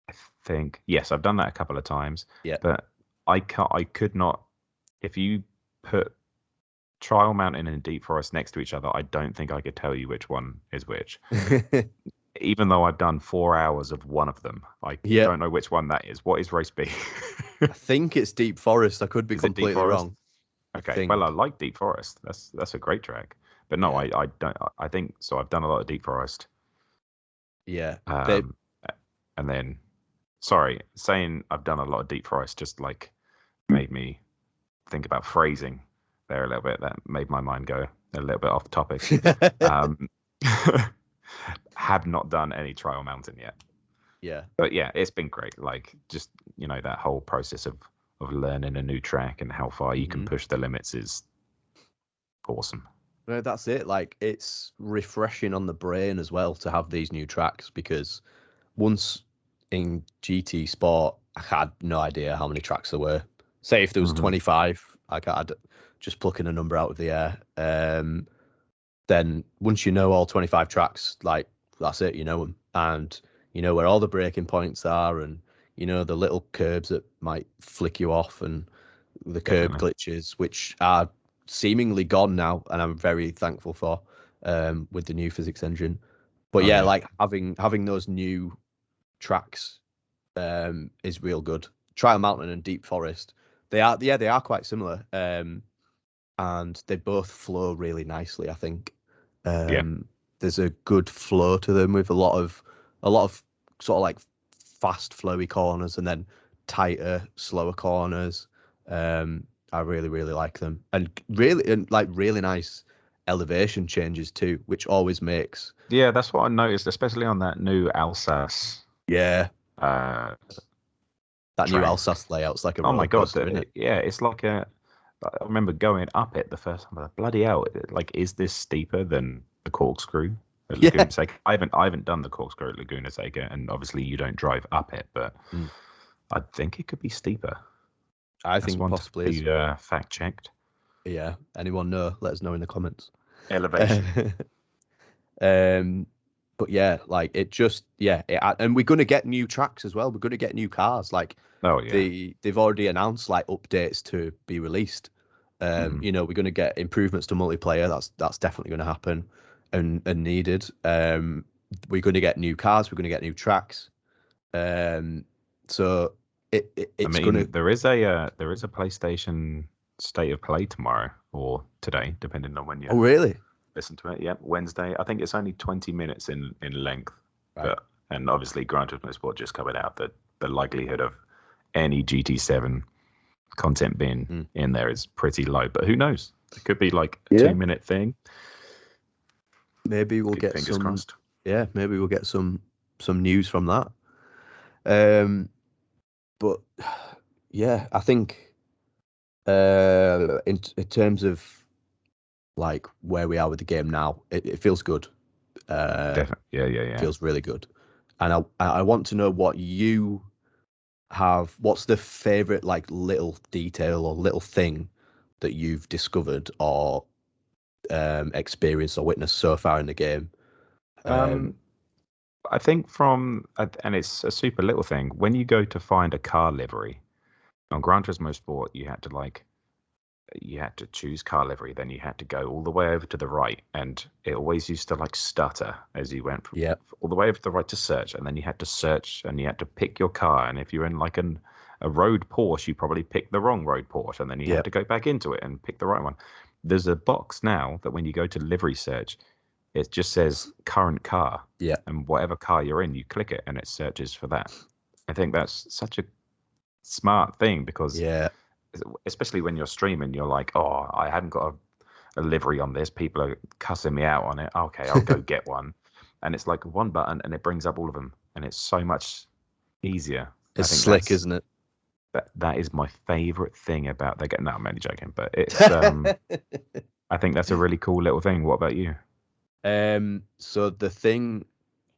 I think yes, I've done that a couple of times. Yeah, but I could not. If you put Trial Mountain and Deep Forest next to each other, I don't think I could tell you which one is which. Even though I've done 4 hours of one of them, I don't know which one that is. What is race B? I think it's Deep Forest. I could be completely wrong. Okay, well, I like Deep Forest. That's a great track. But no, I don't. I think so. I've done a lot of Deep Forest. Yeah. And then, sorry, saying I've done a lot of Deep Forest just like made me think about phrasing there a little bit. That made my mind go a little bit off topic. Have not done any Trial Mountain yet. Yeah. But yeah, it's been great. Like just, that whole process of learning a new track and how far you can push the limits is awesome. No, that's it. Like it's refreshing on the brain as well to have these new tracks, because once in GT Sport, I had no idea how many tracks there were. Say if there was 25, I'd just plucking a number out of the air. Then once you know all 25 tracks, like that's it, you know them, and you know where all the breaking points are, and you know, the little curbs that might flick you off and the curb glitches, which are seemingly gone now, and I'm very thankful for with the new physics engine. But like having those new tracks is real good. Trial Mountain and Deep Forest, they are quite similar, and they both flow really nicely, I think. There's a good flow to them with a lot of sort of like fast flowy corners and then tighter slower corners. I really like them, and really nice elevation changes too, which always makes that's what I noticed, especially on that new Alsace that new Alsace layout's like a oh my god coaster, isn't it? It's like I remember going up it the first time. Like, bloody hell! Like, is this steeper than the corkscrew at Laguna Seca? I haven't done the corkscrew at Laguna Seca, and obviously you don't drive up it, but I think it could be steeper. I think possibly to be fact checked. Yeah. Anyone know? Let us know in the comments. Elevation. But yeah, like it just and we're gonna get new tracks as well. We're gonna get new cars. Like they've already announced like updates to be released. You know, we're gonna get improvements to multiplayer. That's definitely gonna happen and needed. We're gonna get new cars. We're gonna get new tracks. So it's gonna. There is a PlayStation State of Play tomorrow or today, depending on when you. Oh really? Listen to it. Wednesday. I think it's only 20 minutes in length, right. And obviously Gran Turismo Sport just covered out that the likelihood of any GT7 content being in there is pretty low. But who knows? It could be like a 2-minute thing. Maybe we'll get fingers crossed. Yeah, maybe we'll get some news from that. But yeah, I think in terms of like where we are with the game now, it feels good. Definitely. Yeah. It feels really good. And I want to know what you have. What's the favorite like little detail or little thing that you've discovered or experienced or witnessed so far in the game? I think and it's a super little thing. When you go to find a car livery on Gran Turismo Sport, you had to choose car livery, then you had to go all the way over to the right, and it always used to like stutter as you went from all the way over to the right to search, and then you had to search and you had to pick your car, and if you're in like a road Porsche, you probably picked the wrong road Porsche, and then you had to go back into it and pick the right one. There's a box now that when you go to livery search, it just says current car, and whatever car you're in, you click it and it searches for that. I think that's such a smart thing because especially when you're streaming, you're like, oh, I haven't got a livery on this. People are cussing me out on it. Okay, I'll go get one. And it's like one button and it brings up all of them. And it's so much easier. It's slick, isn't it? That is my favorite thing about the game. No, I'm only joking, but it's I think that's a really cool little thing. What about you? So the thing,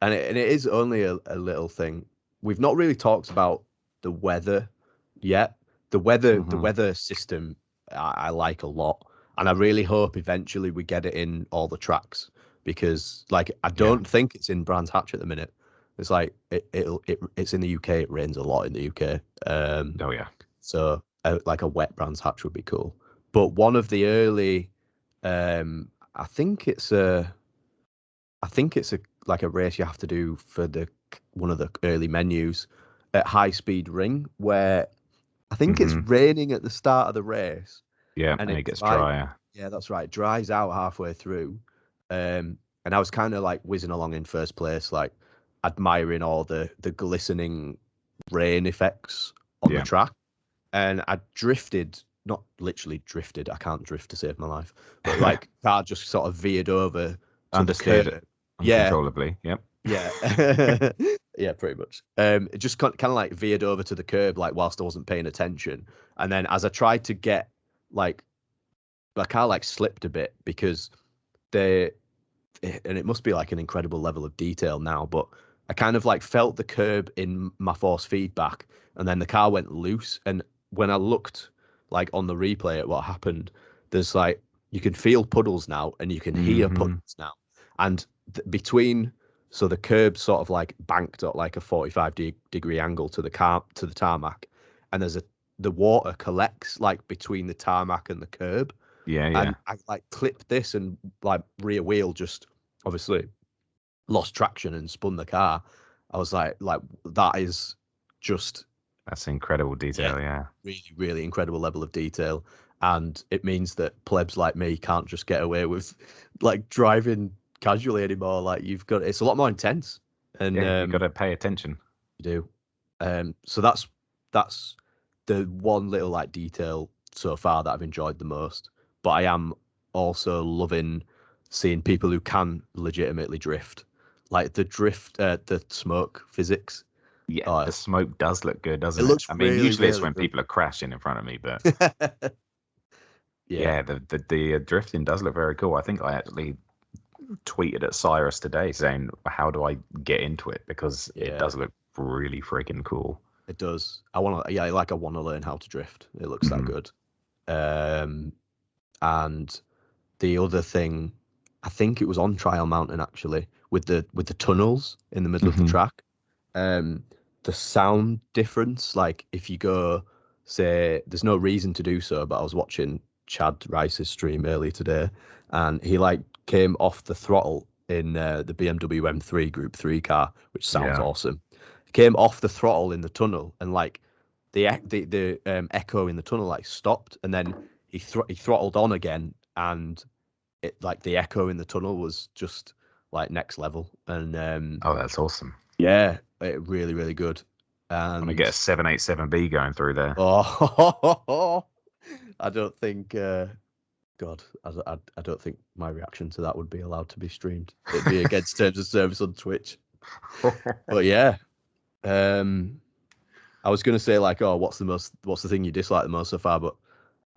and it is only a little thing. We've not really talked about the weather yet. The weather system I like a lot, and I really hope eventually we get it in all the tracks because, like, I don't think it's in Brands Hatch at the minute. It's like it's in the UK. It rains a lot in the UK. So like a wet Brands Hatch would be cool. But one of the early, I think it's a like a race you have to do for one of the early menus at High Speed Ring where. I think it's raining at the start of the race. Yeah, and it gets drier. Yeah, that's right. It dries out halfway through. And I was kind of like whizzing along in first place, like admiring all the glistening rain effects on the track. And I drifted, not literally drifted. I can't drift to save my life. But like car just sort of veered over to the curb. Uncontrollably. Yep. Yeah. Yeah, pretty much. It just kind of like veered over to the curb, like whilst I wasn't paying attention. And then as I tried to get, like, my car like slipped a bit because and it must be like an incredible level of detail now, but I kind of like felt the curb in my force feedback, and then the car went loose. And when I looked like on the replay at what happened, there's like you can feel puddles now, and you can hear puddles now, and between So the curb's sort of like banked at like a 45-degree angle to the tarmac, and the water collects like between the tarmac and the curb. Yeah, yeah. And I like clipped this, and like rear wheel just obviously lost traction and spun the car. I was like that is just That's incredible detail, yeah. Really, really incredible level of detail. And it means that plebs like me can't just get away with like driving casually anymore. Like it's a lot more intense. And you've got to pay attention. You do. So that's the one little like detail so far that I've enjoyed the most. But I am also loving seeing people who can legitimately drift. Like the smoke physics. Yeah, the smoke does look good, doesn't it? Looks I mean, really, usually it's really when good. people are crashing in front of me, but yeah, the drifting does look very cool. I think I actually tweeted at Cyrus today saying, how do I get into it? Because it does look really freaking cool. It does. I want to learn how to drift. It looks that good. And the other thing, I think it was on Trial Mountain actually, with the tunnels in the middle of the track. The sound difference, like if you go, say, there's no reason to do so, but I was watching Chad Rice's stream earlier today, and he like came off the throttle in the BMW M3 Group 3 car, which sounds awesome. Came off the throttle in the tunnel, and like the echo in the tunnel like stopped, and then he throttled on again, and it like the echo in the tunnel was just like next level. And oh, that's awesome. Yeah, really, really good. And I'm gonna get a 787B going through there. Oh, I don't think. God, I don't think my reaction to that would be allowed to be streamed. It'd be against terms of service on Twitch. But yeah, I was gonna say like, oh, what's the thing you dislike the most so far? But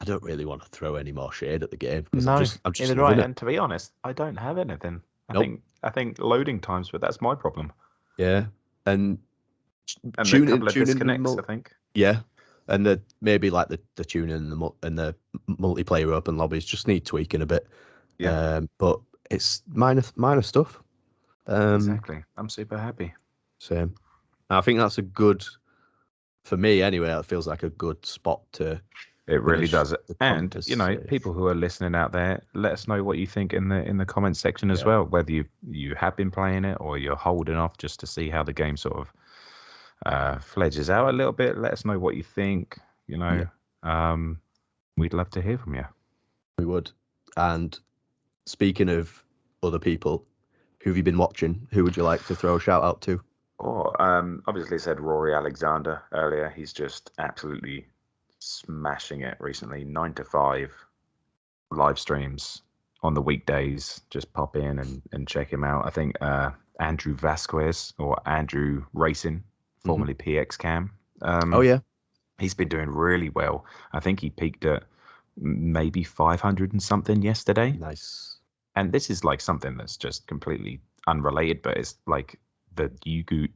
I don't really want to throw any more shade at the game because I'm just loving it. And to be honest, I don't have anything. I think loading times, but that's my problem. Yeah, and a couple of disconnects, I think. Yeah, and maybe like the tuning and the multiplayer open lobbies just need tweaking a bit. Yeah, but it's minor stuff. Exactly. I'm super happy. Same. I think that's a good, for me anyway. It feels like a good spot to. It really does. And people who are listening out there, let us know what you think in the comments section as well. Whether you have been playing it or you're holding off just to see how the game sort of fledges out a little bit. Let us know what you think. We'd love to hear from you. We would. And speaking of other people, who have you been watching? Who would you like to throw a shout out to? Obviously said Rory Alexander earlier. He's just absolutely smashing it recently. 9 to 5 live streams on the weekdays. Just pop in and check him out. I think Andrew Vasquez or Andrew Racing, formerly PX Cam. He's been doing really well. I think he peaked at maybe 500 and something yesterday. Nice. And this is like something that's just completely unrelated, but it's like the YouTube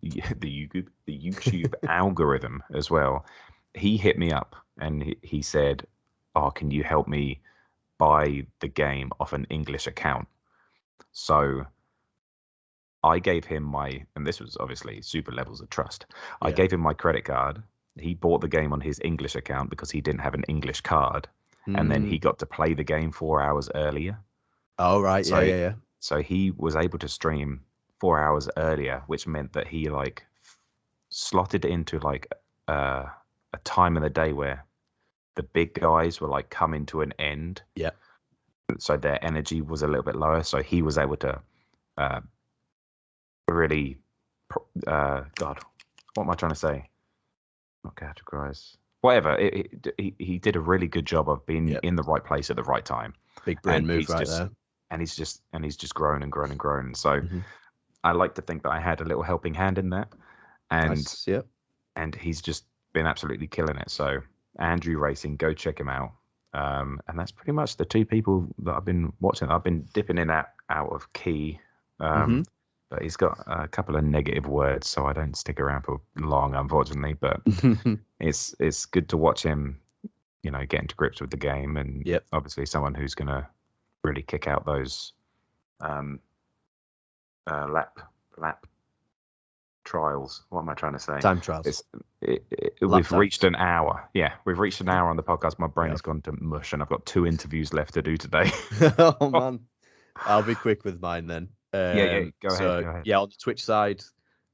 algorithm as well. He hit me up and he said, "Oh, can you help me buy the game off an English account?" So I gave him and this was obviously super levels of trust. I gave him my credit card. He bought the game on his English account because he didn't have an English card. And then he got to play the game 4 hours earlier. Oh, right. Yeah. So he was able to stream 4 hours earlier, which meant that he like slotted into like a time in the day where the big guys were like coming to an end. Yeah. So their energy was a little bit lower. So he was able to really, God, what am I trying to say? Not categorize. Whatever. He did a really good job of being in the right place at the right time. Big brain move right there. And he's just grown and grown and grown. So I like to think that I had a little helping hand in that. And and he's just been absolutely killing it. So Andrew Racing, go check him out. And that's pretty much the two people that I've been watching. I've been dipping in out of Key. But he's got a couple of negative words, so I don't stick around for long, unfortunately. But it's good to watch him, getting to grips with the game, and obviously someone who's going to really kick out those lap lap trials. What am I trying to say? Time trials. We've reached an hour. Yeah, we've reached an hour on the podcast. My brain has gone to mush, and I've got 2 interviews left to do today. Oh man, I'll be quick with mine then. Yeah, go ahead. Yeah, on the Twitch side,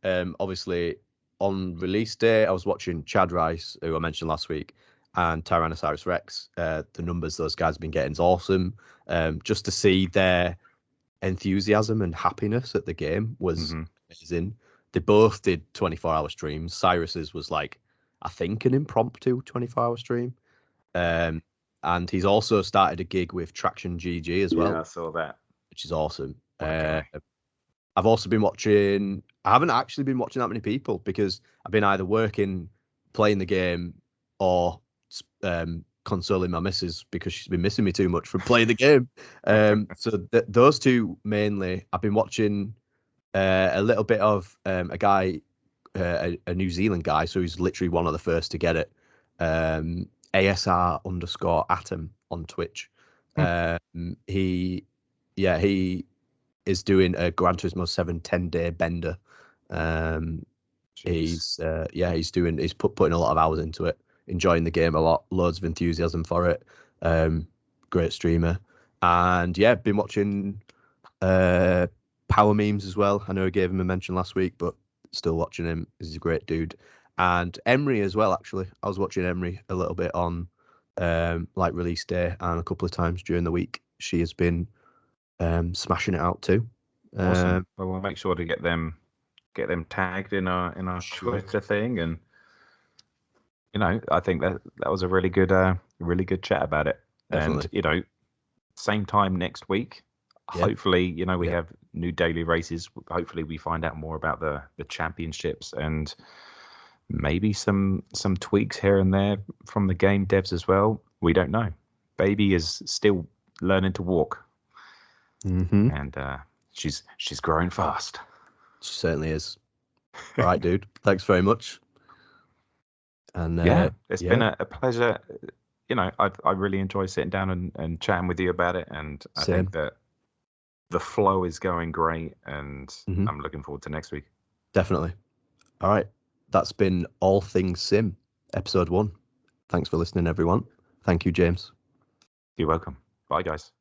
obviously on release day, I was watching Chad Rice, who I mentioned last week, and Tyrannosaurus Rex. The numbers those guys have been getting is awesome. Just to see their enthusiasm and happiness at the game was amazing. They both did 24-hour streams. Cyrus's was like, I think, an impromptu 24-hour stream. And he's also started a gig with Traction GG as well. Yeah, I saw that. Which is awesome. I've also been watching... I haven't actually been watching that many people because I've been either working, playing the game, or consoling my missus because she's been missing me too much from playing the game. So those two mainly. I've been watching a little bit of a guy, a New Zealand guy, so he's literally one of the first to get it. ASR_Atom on Twitch. He is doing a Gran Turismo 7 10-day bender. He's putting a lot of hours into it, enjoying the game a lot, loads of enthusiasm for it. Great streamer. And yeah, been watching Power Memes as well. I know I gave him a mention last week, but still watching him. He's a great dude. And Emery as well, actually. I was watching Emery a little bit on like release day and a couple of times during the week. She has been smashing it out too. Awesome. Well, we'll make sure to get them tagged in our Twitter thing, and I think that was a really good chat about it. Definitely. And same time next week. Yeah. Hopefully, we have new daily races. Hopefully, we find out more about the championships and maybe some tweaks here and there from the game devs as well. We don't know. Baby is still learning to walk, and she's growing fast. She certainly is. All right, dude. Thanks very much. And it's been a pleasure. I really enjoy sitting down and chatting with you about it, and I think that the flow is going great, and I'm looking forward to next week. Definitely. All right. That's been All Things Sim, episode 1. Thanks for listening, everyone. Thank you, James. You're welcome. Bye, guys.